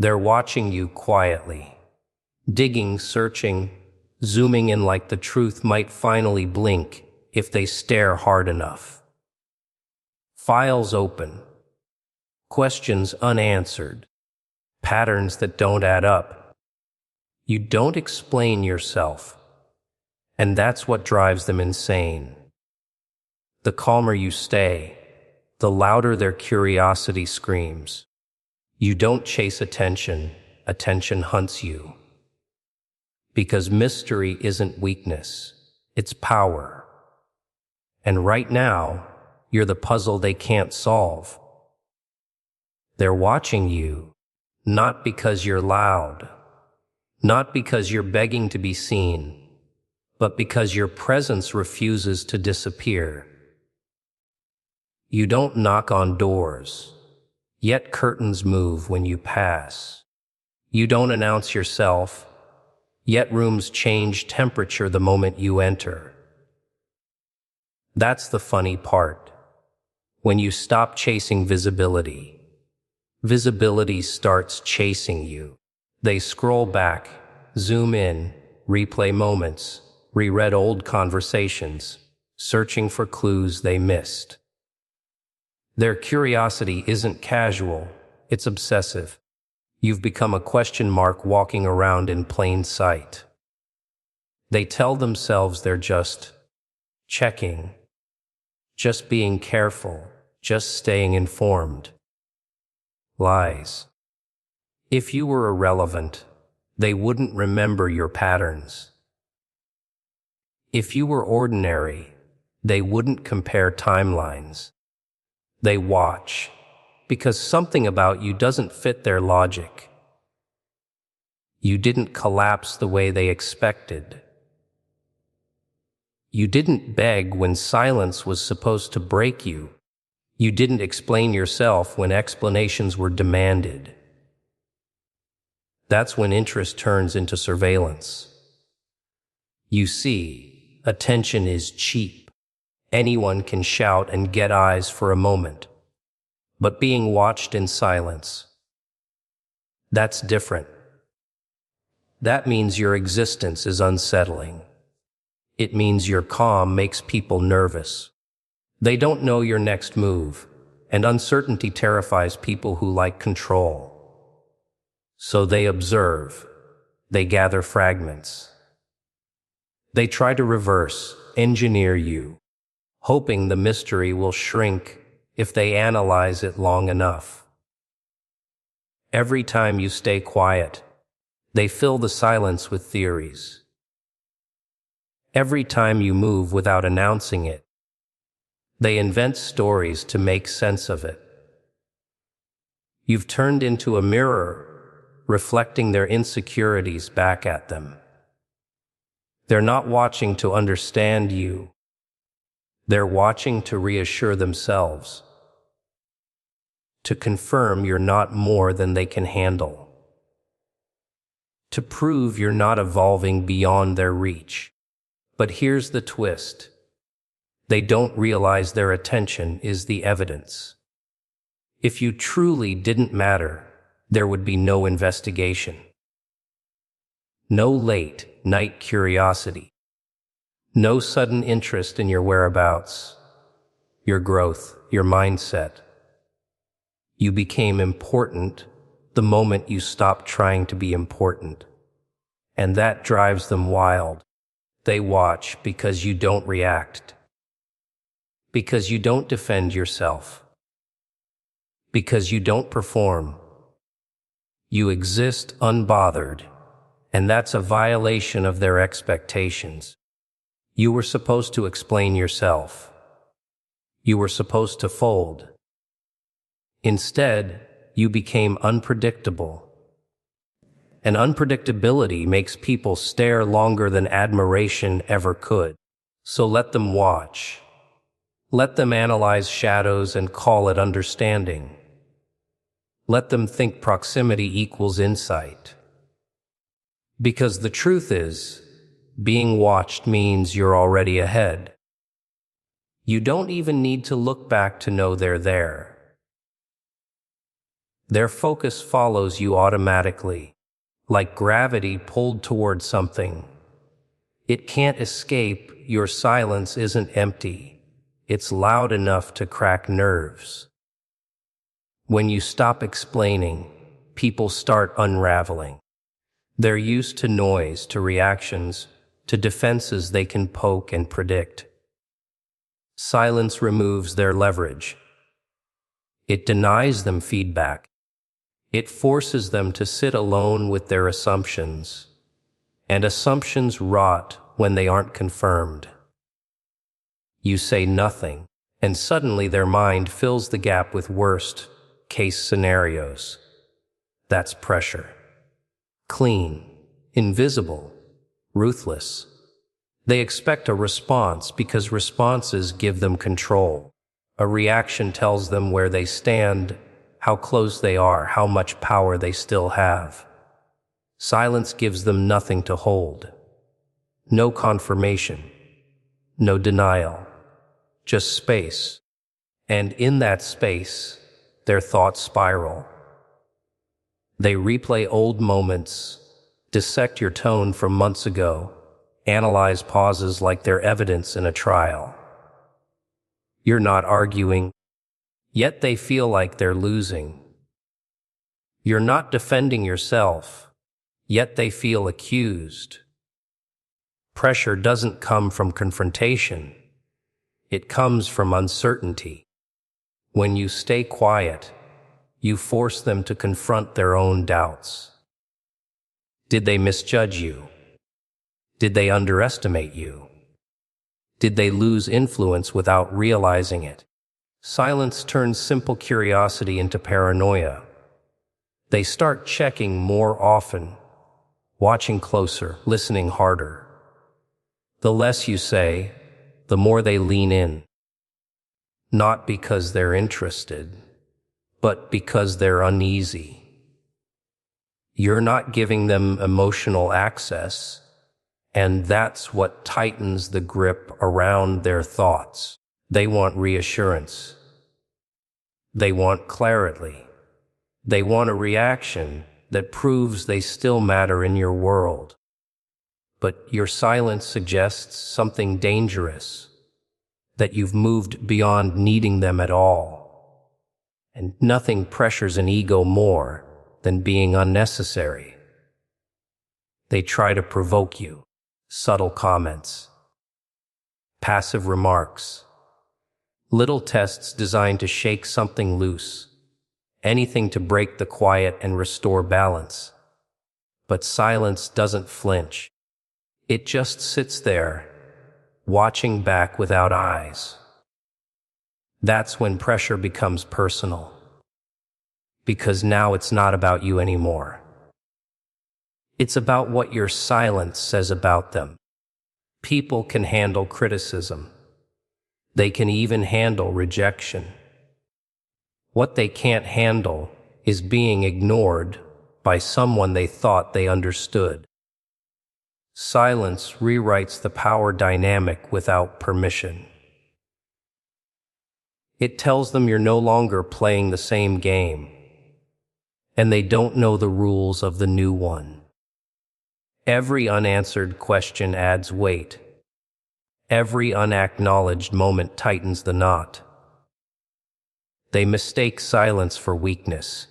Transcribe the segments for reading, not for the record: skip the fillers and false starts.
They're watching you quietly, digging, searching, zooming in like the truth might finally blink if they stare hard enough. Files open, questions unanswered, patterns that don't add up. You don't explain yourself, and that's what drives them insane. The calmer you stay, the louder their curiosity screams. You don't chase attention, attention hunts you. Because mystery isn't weakness, it's power. And right now, you're the puzzle they can't solve. They're watching you, not because you're loud, not because you're begging to be seen, but because your presence refuses to disappear. You don't knock on doors, yet curtains move when you pass. You don't announce yourself, yet rooms change temperature the moment you enter. That's the funny part. When you stop chasing visibility, visibility starts chasing you. They scroll back, zoom in, replay moments, reread old conversations, searching for clues they missed. Their curiosity isn't casual, it's obsessive. You've become a question mark walking around in plain sight. They tell themselves they're just checking, just being careful, just staying informed. Lies. If you were irrelevant, they wouldn't remember your patterns. If you were ordinary, they wouldn't compare timelines. They watch, because something about you doesn't fit their logic. You didn't collapse the way they expected. You didn't beg when silence was supposed to break you. You didn't explain yourself when explanations were demanded. That's when interest turns into surveillance. You see, attention is cheap. Anyone can shout and get eyes for a moment. But being watched in silence, that's different. That means your existence is unsettling. It means your calm makes people nervous. They don't know your next move, and uncertainty terrifies people who like control. So they observe, they gather fragments. They try to reverse, engineer you, hoping the mystery will shrink if they analyze it long enough. Every time you stay quiet, they fill the silence with theories. Every time you move without announcing it, they invent stories to make sense of it. You've turned into a mirror, reflecting their insecurities back at them. They're not watching to understand you. They're watching to reassure themselves, to confirm you're not more than they can handle, to prove you're not evolving beyond their reach. But here's the twist. They don't realize their attention is the evidence. If you truly didn't matter, there would be no investigation. No late-night curiosity. No sudden interest in your whereabouts, your growth, your mindset. You became important the moment you stopped trying to be important. And that drives them wild. They watch because you don't react. Because you don't defend yourself. Because you don't perform. You exist unbothered, and that's a violation of their expectations. You were supposed to explain yourself. You were supposed to fold. Instead, you became unpredictable. And unpredictability makes people stare longer than admiration ever could. So let them watch. Let them analyze shadows and call it understanding. Let them think proximity equals insight. Because the truth is, being watched means you're already ahead. You don't even need to look back to know they're there. Their focus follows you automatically, like gravity pulled toward something. It can't escape. Your silence isn't empty. It's loud enough to crack nerves. When you stop explaining, people start unraveling. They're used to noise, to reactions, to defenses they can poke and predict. Silence removes their leverage. It denies them feedback. It forces them to sit alone with their assumptions. And assumptions rot when they aren't confirmed. You say nothing, and suddenly their mind fills the gap with worst-case scenarios. That's pressure. Clean, invisible, ruthless. They expect a response because responses give them control. A reaction tells them where they stand, how close they are, how much power they still have. Silence gives them nothing to hold. No confirmation, no denial, just space. And in that space, their thoughts spiral. They replay old moments, dissect your tone from months ago, analyze pauses like they're evidence in a trial. You're not arguing, yet they feel like they're losing. You're not defending yourself, yet they feel accused. Pressure doesn't come from confrontation. It comes from uncertainty. When you stay quiet, you force them to confront their own doubts. Did they misjudge you? Did they underestimate you? Did they lose influence without realizing it? Silence turns simple curiosity into paranoia. They start checking more often, watching closer, listening harder. The less you say, the more they lean in. Not because they're interested, but because they're uneasy. You're not giving them emotional access, and that's what tightens the grip around their thoughts. They want reassurance. They want clarity. They want a reaction that proves they still matter in your world. But your silence suggests something dangerous, that you've moved beyond needing them at all. And nothing pressures an ego more than being unnecessary. They try to provoke you. Subtle comments, passive remarks, little tests designed to shake something loose, anything to break the quiet and restore balance. But silence doesn't flinch. It just sits there, watching back without eyes. That's when pressure becomes personal, because now it's not about you anymore. It's about what your silence says about them. People can handle criticism. They can even handle rejection. What they can't handle is being ignored by someone they thought they understood. Silence rewrites the power dynamic without permission. It tells them you're no longer playing the same game, and they don't know the rules of the new one. Every unanswered question adds weight. Every unacknowledged moment tightens the knot. They mistake silence for weakness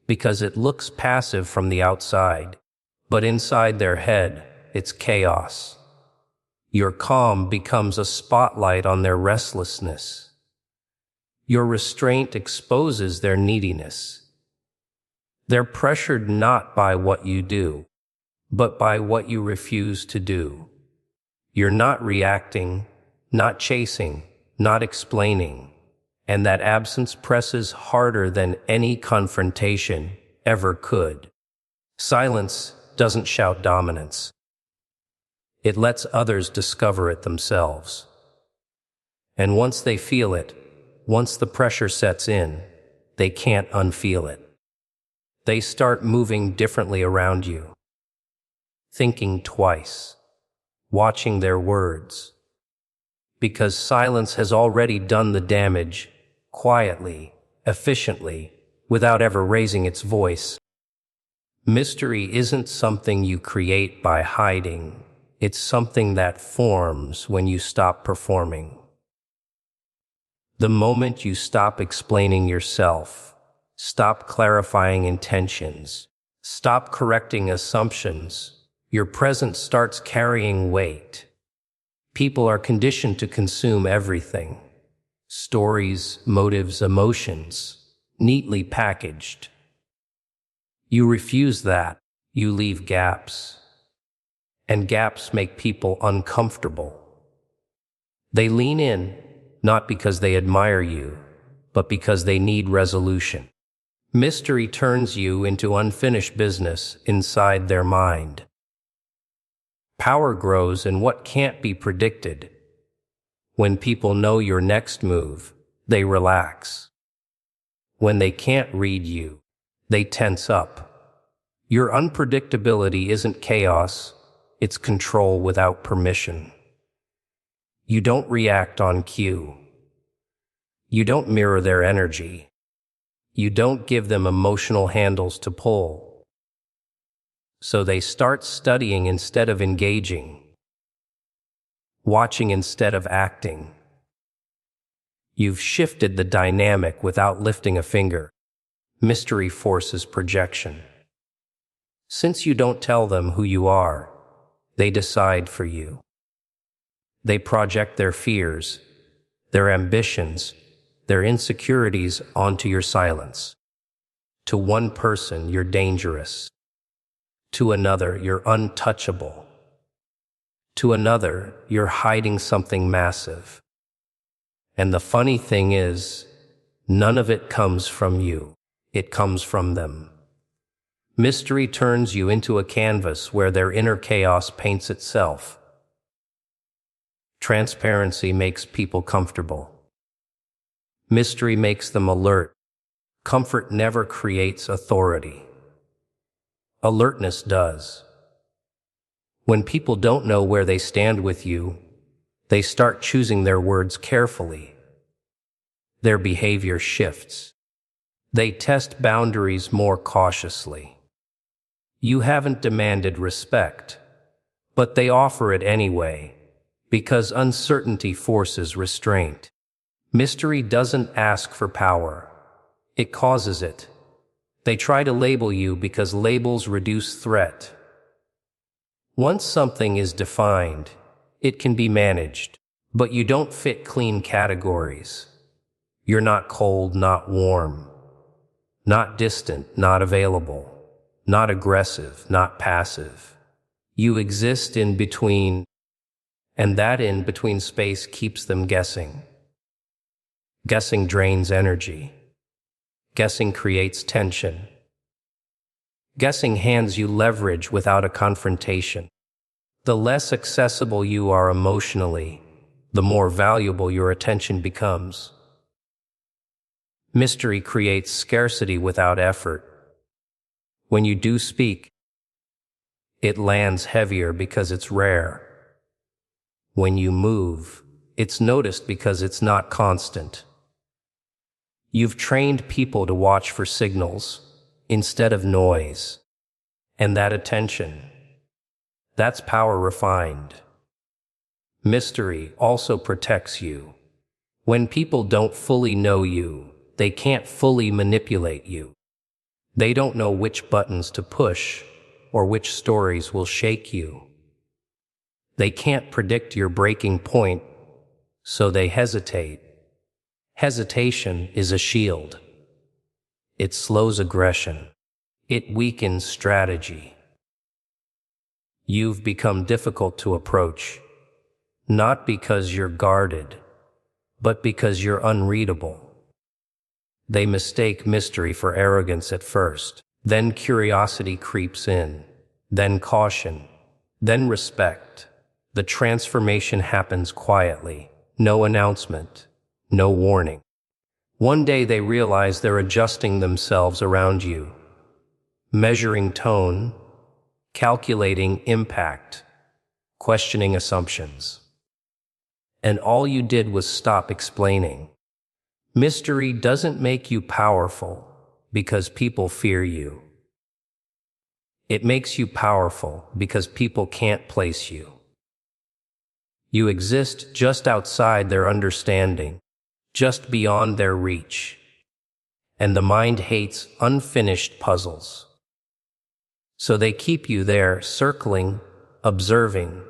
because it looks passive from the outside, but inside their head, it's chaos. Your calm becomes a spotlight on their restlessness. Your restraint exposes their neediness. They're pressured not by what you do, but by what you refuse to do. You're not reacting, not chasing, not explaining, and that absence presses harder than any confrontation ever could. Silence doesn't shout dominance. It lets others discover it themselves. And once they feel it, once the pressure sets in, they can't unfeel it. They start moving differently around you, thinking twice, watching their words, because silence has already done the damage, quietly, efficiently, without ever raising its voice. Mystery isn't something you create by hiding. It's something that forms when you stop performing. The moment you stop explaining yourself, stop clarifying intentions, stop correcting assumptions, your presence starts carrying weight. People are conditioned to consume everything. Stories, motives, emotions, neatly packaged. You refuse that. You leave gaps. And gaps make people uncomfortable. They lean in, not because they admire you, but because they need resolution. Mystery turns you into unfinished business inside their mind. Power grows in what can't be predicted. When people know your next move, they relax. When they can't read you, they tense up. Your unpredictability isn't chaos, it's control without permission. You don't react on cue. You don't mirror their energy. You don't give them emotional handles to pull. So they start studying instead of engaging, watching instead of acting. You've shifted the dynamic without lifting a finger. Mystery forces projection. Since you don't tell them who you are, they decide for you. They project their fears, their ambitions, their insecurities onto your silence. To one person, you're dangerous. To another, you're untouchable. To another, you're hiding something massive. And the funny thing is, none of it comes from you. It comes from them. Mystery turns you into a canvas where their inner chaos paints itself. Transparency makes people comfortable. Mystery makes them alert. Comfort never creates authority. Alertness does. When people don't know where they stand with you, they start choosing their words carefully. Their behavior shifts. They test boundaries more cautiously. You haven't demanded respect, but they offer it anyway, because uncertainty forces restraint. Mystery doesn't ask for power. It causes it. They try to label you because labels reduce threat. Once something is defined, it can be managed, but you don't fit clean categories. You're not cold, not warm, not distant, not available, not aggressive, not passive. You exist in between, and that in between space keeps them guessing. Guessing drains energy. Guessing creates tension. Guessing hands you leverage without a confrontation. The less accessible you are emotionally, the more valuable your attention becomes. Mystery creates scarcity without effort. When you do speak, it lands heavier because it's rare. When you move, it's noticed because it's not constant. You've trained people to watch for signals instead of noise. And that attention, that's power refined. Mystery also protects you. When people don't fully know you, they can't fully manipulate you. They don't know which buttons to push or which stories will shake you. They can't predict your breaking point, so they hesitate. Hesitation is a shield. It slows aggression. It weakens strategy. You've become difficult to approach, not because you're guarded, but because you're unreadable. They mistake mystery for arrogance at first, then curiosity creeps in, then caution, then respect. The transformation happens quietly, no announcement, no warning. One day they realize they're adjusting themselves around you, measuring tone, calculating impact, questioning assumptions. And all you did was stop explaining. Mystery doesn't make you powerful. because people fear you. It makes you powerful because people can't place you. You exist just outside their understanding, just beyond their reach. And the mind hates unfinished puzzles. So they keep you there, circling, observing,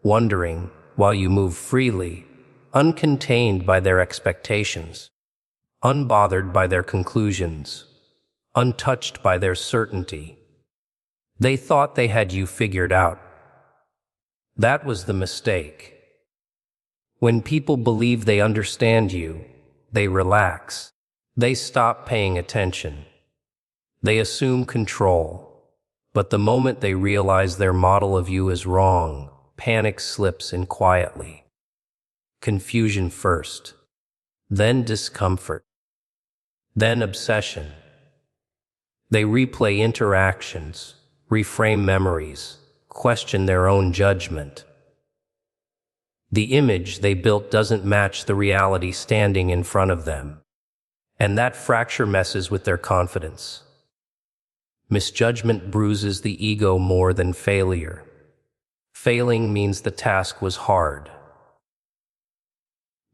wondering, while you move freely, uncontained by their expectations, unbothered by their conclusions, untouched by their certainty. They thought they had you figured out. That was the mistake. When people believe they understand you, they relax. They stop paying attention. They assume control. But the moment they realize their model of you is wrong, panic slips in quietly. Confusion first, then discomfort, then obsession. They replay interactions, reframe memories, question their own judgment. The image they built doesn't match the reality standing in front of them, and that fracture messes with their confidence. Misjudgment bruises the ego more than failure. Failing means the task was hard.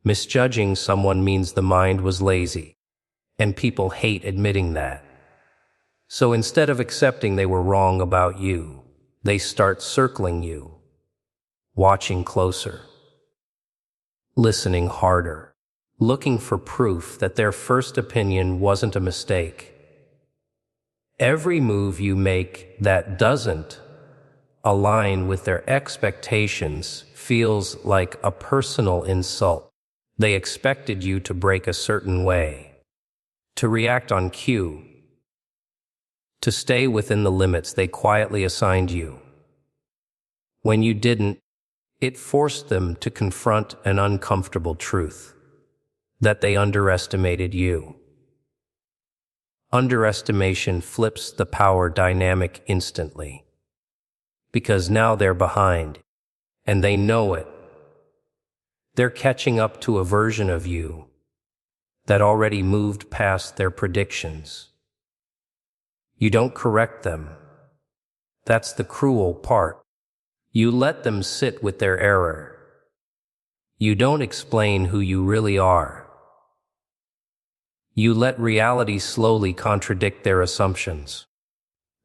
Misjudging someone means the mind was lazy, and people hate admitting that. So instead of accepting they were wrong about you, they start circling you, watching closer, listening harder, looking for proof that their first opinion wasn't a mistake. Every move you make that doesn't align with their expectations feels like a personal insult. They expected you to break a certain way, to react on cue, to stay within the limits they quietly assigned you. When you didn't, it forced them to confront an uncomfortable truth, that they underestimated you. Underestimation flips the power dynamic instantly, because now they're behind, and they know it. They're catching up to a version of you that already moved past their predictions. You don't correct them. That's the cruel part. You let them sit with their error. You don't explain who you really are. You let reality slowly contradict their assumptions.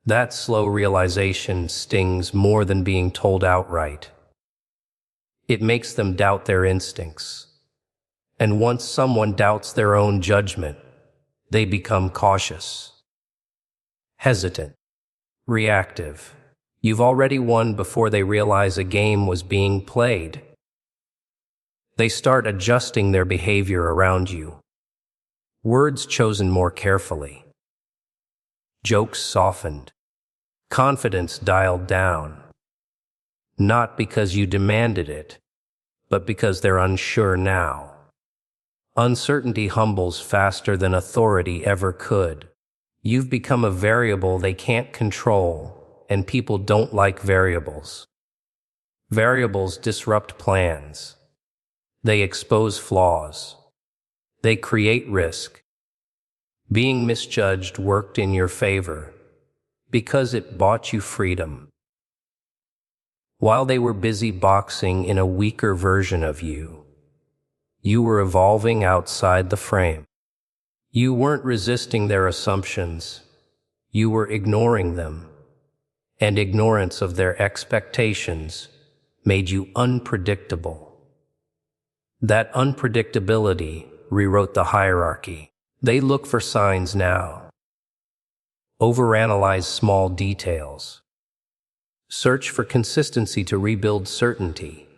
That slow realization stings more than being told outright. It makes them doubt their instincts. And once someone doubts their own judgment, they become cautious, hesitant, reactive. You've already won before they realize a game was being played. They start adjusting their behavior around you. Words chosen more carefully. Jokes softened. Confidence dialed down. Not because you demanded it, but because they're unsure now. Uncertainty humbles faster than authority ever could. You've become a variable they can't control. And people don't like variables. Variables disrupt plans. They expose flaws. They create risk. Being misjudged worked in your favor because it bought you freedom. While they were busy boxing in a weaker version of you, you were evolving outside the frame. You weren't resisting their assumptions. You were ignoring them. And ignorance of their expectations made you unpredictable. That unpredictability rewrote the hierarchy. They look for signs now. Overanalyze small details. Search for consistency to rebuild certainty.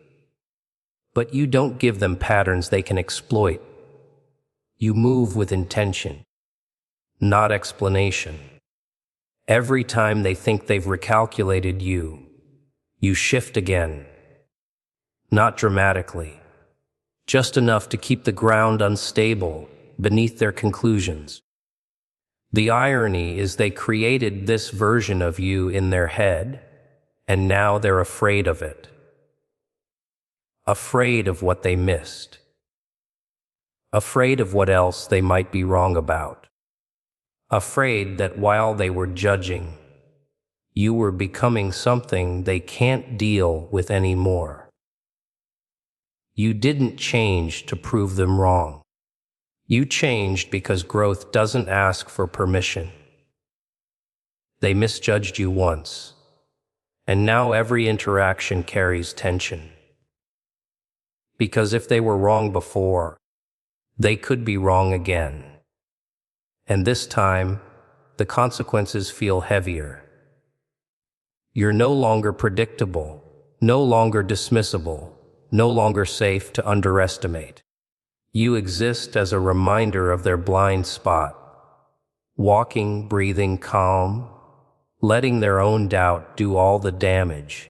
But you don't give them patterns they can exploit. You move with intention, not explanation. Every time they think they've recalculated you, you shift again. Not dramatically, just enough to keep the ground unstable beneath their conclusions. The irony is they created this version of you in their head, and now they're afraid of it. Afraid of what they missed. Afraid of what else they might be wrong about. afraid that while they were judging, you were becoming something they can't deal with anymore. You didn't change to prove them wrong. You changed because growth doesn't ask for permission. They misjudged you once, and now every interaction carries tension. Because if they were wrong before, they could be wrong again. And this time, the consequences feel heavier. You're no longer predictable, no longer dismissible, no longer safe to underestimate. You exist as a reminder of their blind spot, walking, breathing calm, letting their own doubt do all the damage.